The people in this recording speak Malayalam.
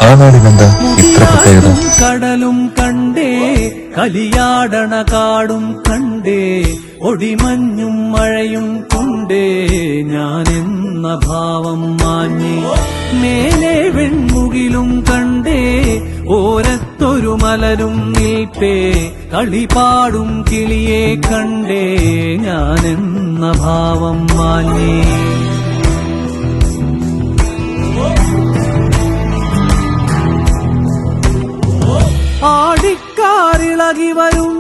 ആ നാടിനെന്താ ഇത്ര പ്രത്യേകത? കടലും കണ്ടേ, കലിയാടണ കാടും കണ്ടേ, ഒടിമഞ്ഞും മഴയും കൊണ്ടേ ഞാനെന്ന ഭാവം മാഞ്ഞേ. മേലെ വെൺമുകിലും കണ്ടേ, ഓരത്തൊരു മലരും നിൽപ്പേ, കളിപാടും കിളിയെ കണ്ടേ ഞാനെന്ന ഭാവം മാഞ്ഞേ. ആടിക്കാറിളകി വരും